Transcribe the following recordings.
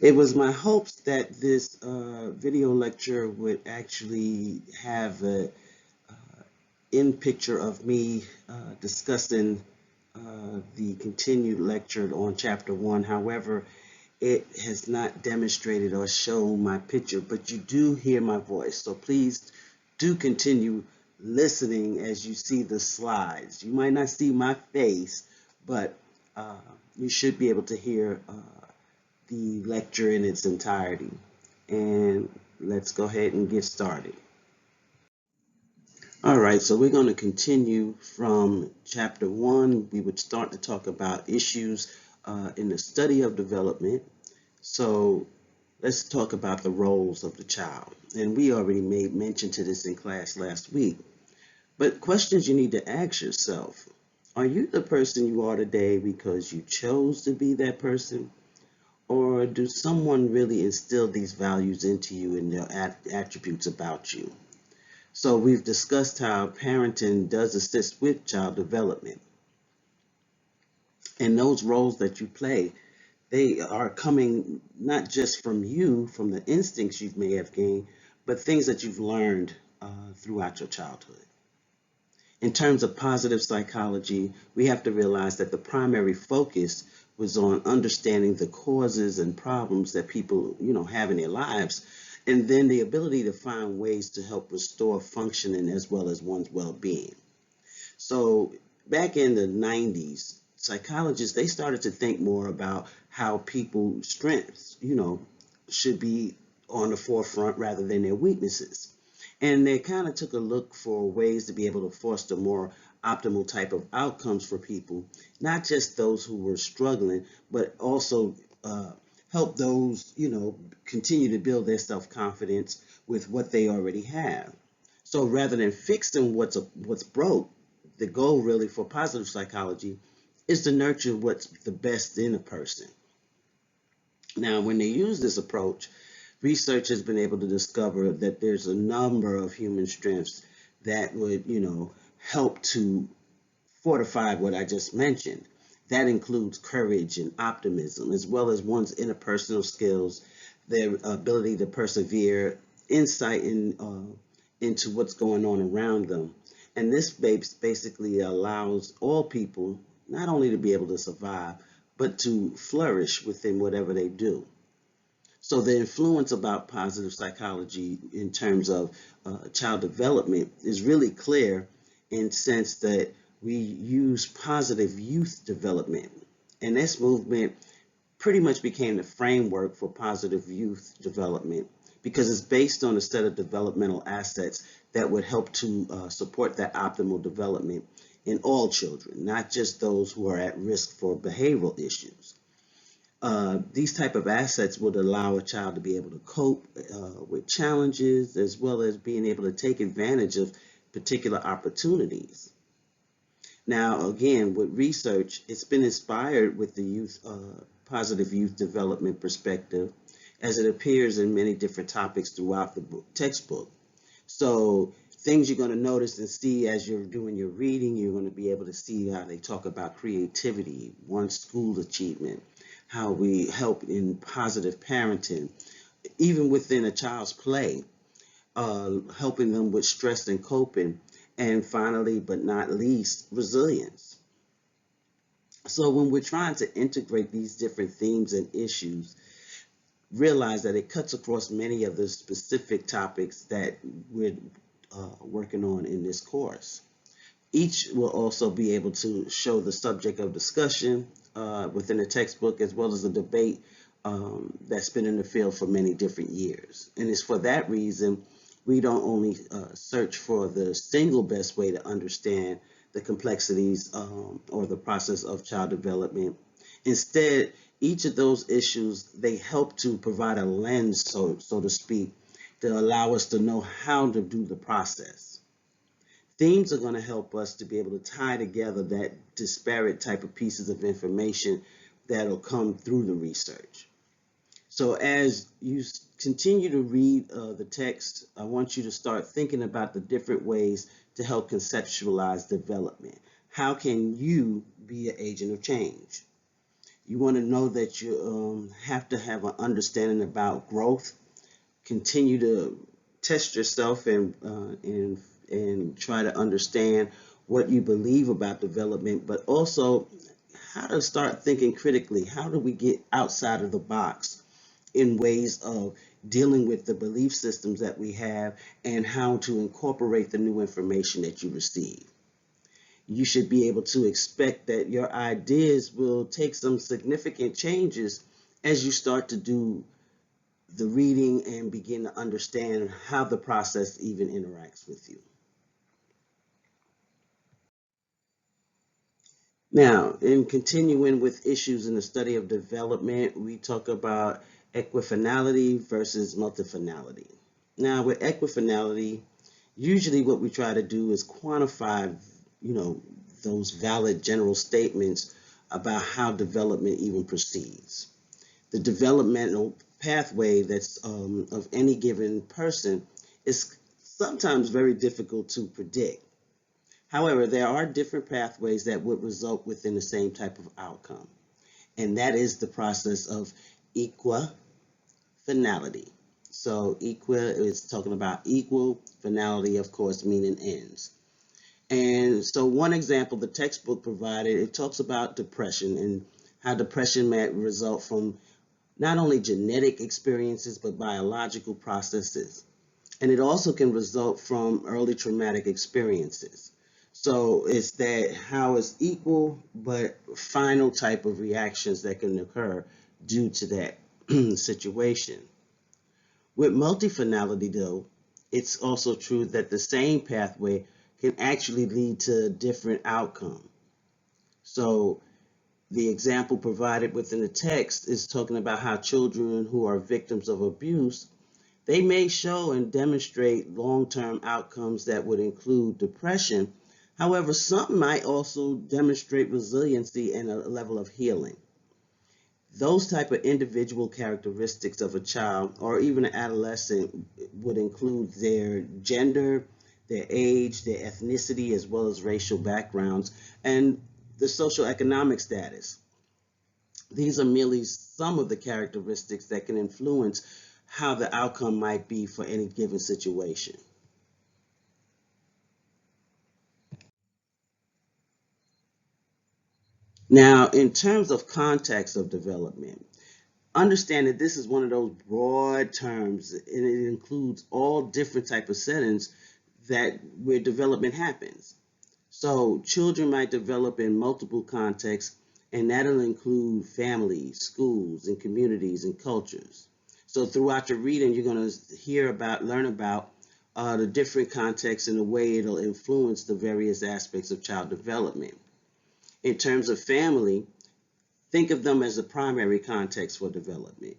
It was my hopes that this video lecture would actually have a in picture of me discussing the continued lecture on chapter 1. However, it has not demonstrated or shown my picture, but you do hear my voice. So please do continue listening as you see the slides. You might not see my face, but uh, you should be able to hear the lecture in its entirety. And let's go ahead and get started. All right, so we're going to continue from chapter 1. We would start to talk about issues in the study of development. So let's talk about the roles of the child. And we already made mention to this in class last week. But questions you need to ask yourself: are you the person you are today because you chose to be that person? Or do someone really instill these values into you and their attributes about you? So we've discussed how parenting does assist with child development. And those roles that you play, they are coming not just from you, from the instincts you may have gained, but things that you've learned throughout your childhood. In terms of positive psychology, we have to realize that the primary focus was on understanding the causes and problems that people, have in their lives, and then the ability to find ways to help restore functioning as well as one's well-being. So back in the 90s, psychologists, they started to think more about how people's strengths, should be on the forefront rather than their weaknesses. And they kind of took a look for ways to be able to foster more optimal type of outcomes for people, not just those who were struggling, but also help those, continue to build their self-confidence with what they already have. So rather than fixing what's broke, the goal really for positive psychology is to nurture what's the best in a person. Now, when they use this approach, research has been able to discover that there's a number of human strengths that would, help to fortify what I just mentioned. That includes courage and optimism, as well as one's interpersonal skills, their ability to persevere, insight into what's going on around them. And this basically allows all people not only to be able to survive, but to flourish within whatever they do. So the influence about positive psychology in terms of child development is really clear in the sense that we use positive youth development. And this movement pretty much became the framework for positive youth development because it's based on a set of developmental assets that would help to support that optimal development in all children, not just those who are at risk for behavioral issues. These type of assets would allow a child to be able to cope with challenges as well as being able to take advantage of particular opportunities. Now, again, with research, it's been inspired with the positive youth development perspective as it appears in many different topics throughout the textbook. So things you're going to notice and see as you're doing your reading, you're going to be able to see how they talk about creativity, one's school achievement, how we help in positive parenting, even within a child's play, helping them with stress and coping, and finally, but not least, resilience. So when we're trying to integrate these different themes and issues, realize that it cuts across many of the specific topics that we're working on in this course. Each will also be able to show the subject of discussion within the textbook as well as a debate that's been in the field for many different years. And it's for that reason we don't only search for the single best way to understand the complexities or the process of child development. Instead, each of those issues, they help to provide a lens, so to speak, to allow us to know how to do the process. Themes are going to help us to be able to tie together that disparate type of pieces of information that'll come through the research. So as you continue to read the text, I want you to start thinking about the different ways to help conceptualize development. How can you be an agent of change? You want to know that you have to have an understanding about growth. Continue to test yourself and try to understand what you believe about development, but also how to start thinking critically. How do we get outside of the box in ways of dealing with the belief systems that we have and how to incorporate the new information that you receive? You should be able to expect that your ideas will take some significant changes as you start to do the reading and begin to understand how the process even interacts with you. Now, in continuing with issues in the study of development, we talk about equifinality versus multifinality. Now, with equifinality, usually what we try to do is quantify, you know, those valid general statements about how development even proceeds. The developmental pathway that's of any given person is sometimes very difficult to predict. However, there are different pathways that would result within the same type of outcome, and that is the process of equifinality. So equa is talking about equal, finality, of course, meaning ends. And so one example the textbook provided, it talks about depression and how depression may result from not only genetic experiences, but biological processes. And it also can result from early traumatic experiences. So it's that how it's equal, but final type of reactions that can occur due to that situation. With multifinality, though, it's also true that the same pathway can actually lead to a different outcome. So the example provided within the text is talking about how children who are victims of abuse, they may show and demonstrate long-term outcomes that would include depression. However, some might also demonstrate resiliency and a level of healing. Those type of individual characteristics of a child or even an adolescent would include their gender, their age, their ethnicity, as well as racial backgrounds, and the social economic status. These are merely some of the characteristics that can influence how the outcome might be for any given situation. Now, in terms of context of development, understand that this is one of those broad terms and it includes all different type of settings that where development happens. So children might develop in multiple contexts, and that'll include families, schools, and communities and cultures. So throughout your reading, you're going to learn about the different contexts and the way it'll influence the various aspects of child development. In terms of family, think of them as the primary context for development.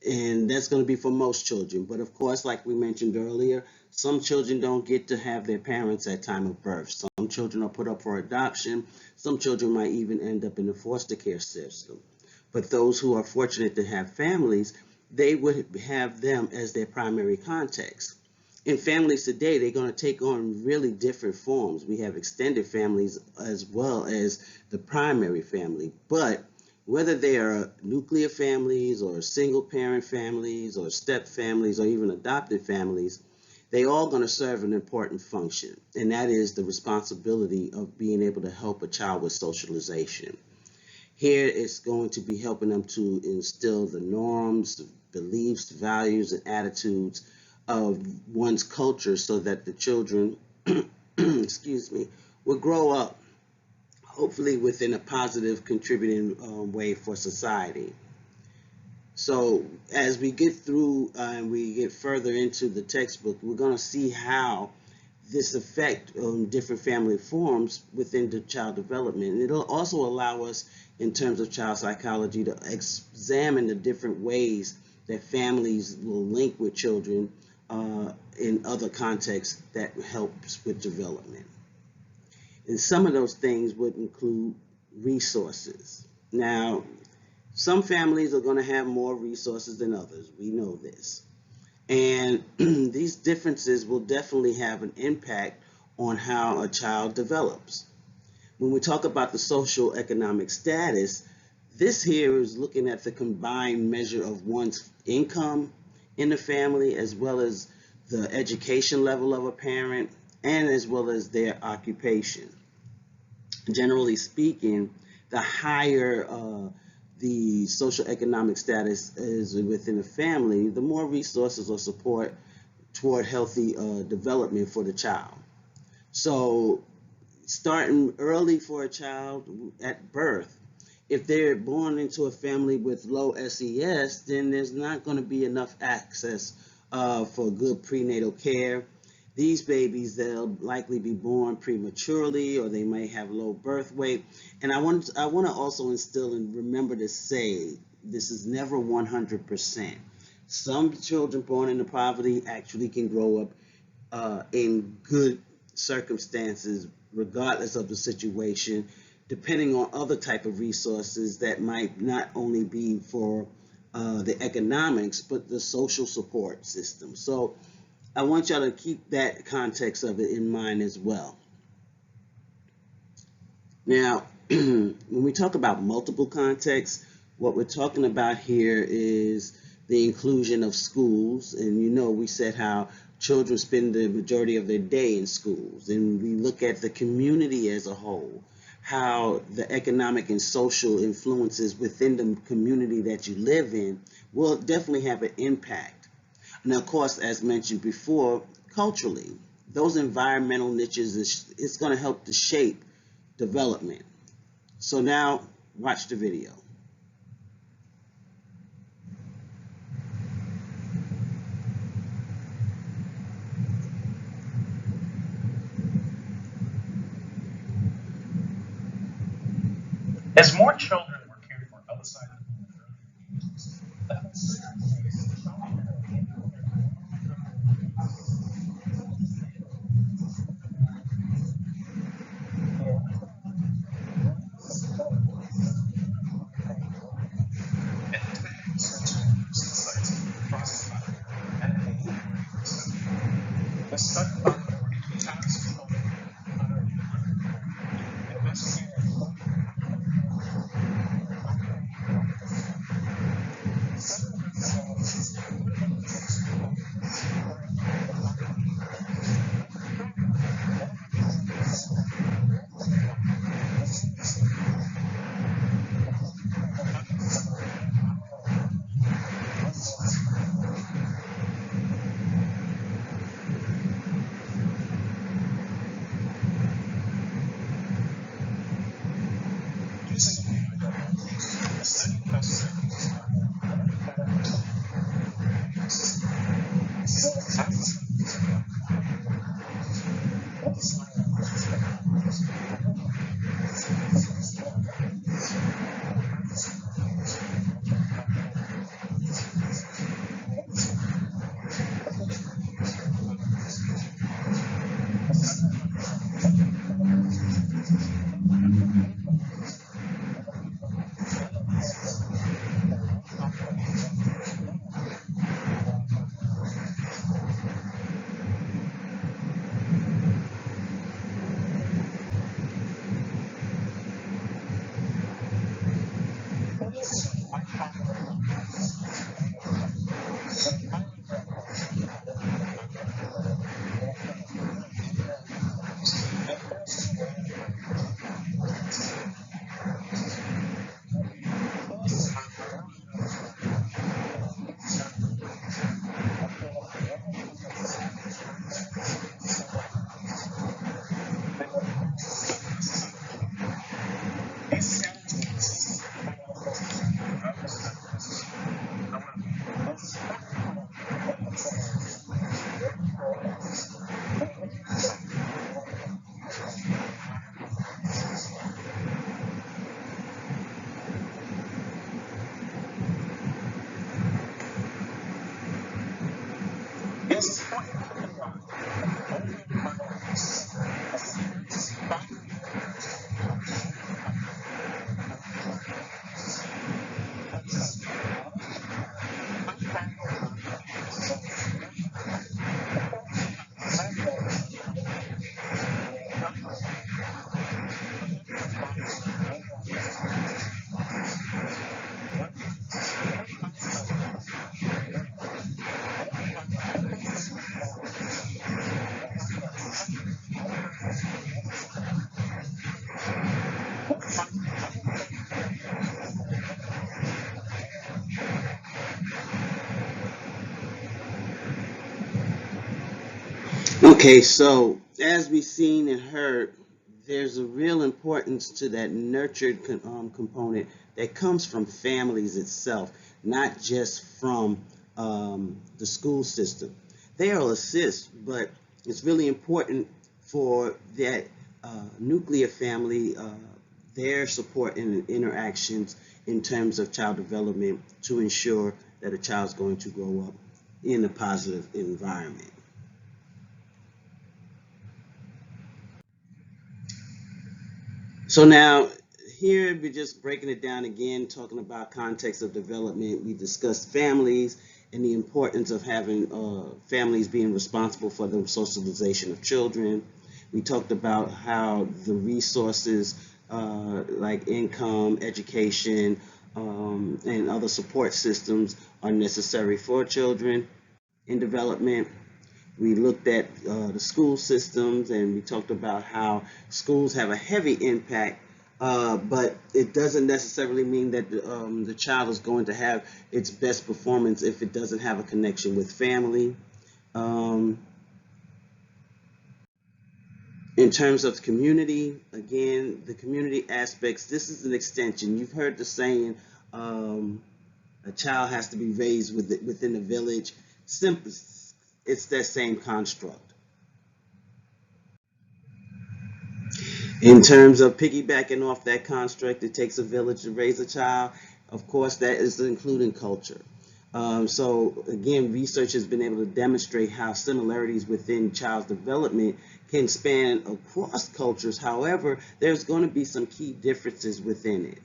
And that's going to be for most children. But of course, like we mentioned earlier, some children don't get to have their parents at time of birth. Some children are put up for adoption. Some children might even end up in the foster care system. But those who are fortunate to have families, they would have them as their primary context. In families today, they're going to take on really different forms. We have extended families as well as the primary family. But whether they are nuclear families or single parent families or step families or even adopted families, they all going to serve an important function, and that is the responsibility of being able to help a child with socialization. Here it's going to be helping them to instill the norms, beliefs, values, and attitudes of one's culture so that the children, excuse me, will grow up hopefully within a positive contributing way for society. So as we get through and we get further into the textbook, we're going to see how this affect different family forms within the child development. And it'll also allow us in terms of child psychology to examine the different ways that families will link with children in other contexts that helps with development. And some of those things would include resources. Now, some families are going to have more resources than others. We know this. And these differences will definitely have an impact on how a child develops. When we talk about the social economic status, This here is looking at the combined measure of one's income in the family, as well as the education level of a parent, and as well as their occupation. Generally speaking, the higher the social economic status is within a family, the more resources or support toward healthy development for the child. So starting early for a child at birth, if they're born into a family with low SES, then there's not going to be enough access for good prenatal care. These babies, they'll likely be born prematurely, or they may have low birth weight. And I want to also instill and remember to say this is never 100%. Some children born into poverty actually can grow up in good circumstances, regardless of the situation, depending on other type of resources that might not only be for the economics, but the social support system. So I want y'all to keep that context of it in mind as well. Now, when we talk about multiple contexts, what we're talking about here is the inclusion of schools. And we said how children spend the majority of their day in schools. And we look at the community as a whole, how the economic and social influences within the community that you live in will definitely have an impact. Now, of course, as mentioned before, culturally, those environmental niches, it's going to help to shape development. So now, watch the video. As more children were cared for outside of the home in earlier ages, the health system faced and sensory sites processed and the study found that the task investigated Okay, so as we've seen and heard, there's a real importance to that nurtured component that comes from families itself, not just from the school system. They'll assist, but it's really important for that nuclear family, their support and interactions in terms of child development to ensure that a child's going to grow up in a positive environment. So now here we're just breaking it down again, talking about context of development. We discussed families and the importance of having families being responsible for the socialization of children. We talked about how the resources like income, education, and other support systems are necessary for children in development. We looked at the school systems, and we talked about how schools have a heavy impact, but it doesn't necessarily mean that the child is going to have its best performance if it doesn't have a connection with family. Um, in terms of community, again, the community aspects, this is an extension. You've heard the saying, a child has to be raised within the village. Simple, it's that same construct. In terms of piggybacking off that construct, it takes a village to raise a child. Of course, that is including culture. So again, research has been able to demonstrate how similarities within child's development can span across cultures. However, there's going to be some key differences within it.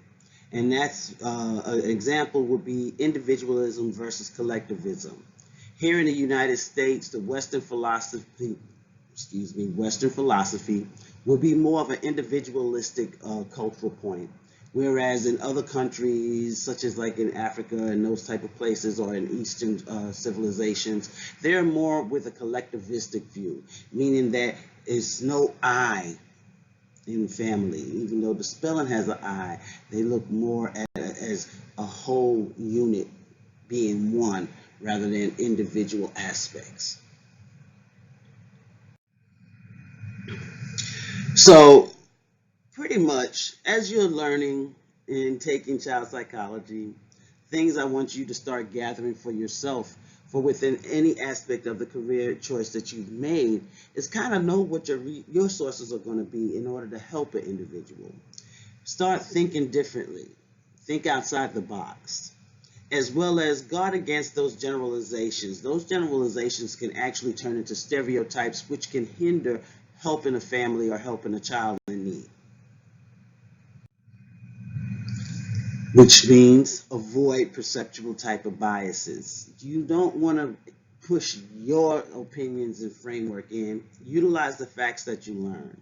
And that's an example would be individualism versus collectivism. Here in the United States, the Western philosophy would be more of an individualistic cultural point. Whereas in other countries, such as like in Africa and those type of places, or in Eastern civilizations, they're more with a collectivistic view, meaning that it's no I in family. Even though the spelling has an I, they look more at it as a whole unit being one rather than individual aspects. So pretty much, as you're learning and taking child psychology, things I want you to start gathering for yourself for within any aspect of the career choice that you've made is kind of know what your sources are going to be in order to help an individual. Start thinking differently. Think outside the box, as well as guard against those generalizations. Those generalizations can actually turn into stereotypes, which can hinder helping a family or helping a child in need. Which means avoid perceptual type of biases. You don't want to push your opinions and framework in. Utilize the facts that you learn,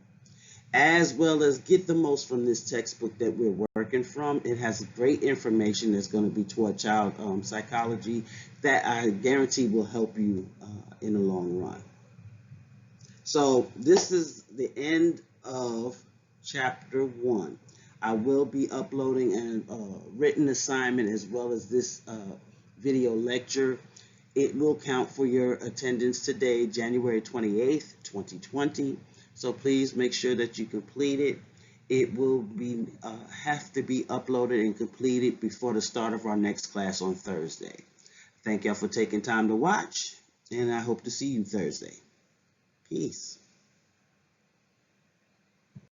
as well as get the most from this textbook that we're working from. It has great information that's going to be toward child psychology that I guarantee will help you in the long run. So this is the end of chapter 1. I will be uploading a written assignment as well as this video lecture. It will count for your attendance today, January 28th, 2020. So please make sure that you complete it. It will be have to be uploaded and completed before the start of our next class on Thursday. Thank y'all for taking time to watch, and I hope to see you Thursday. Peace.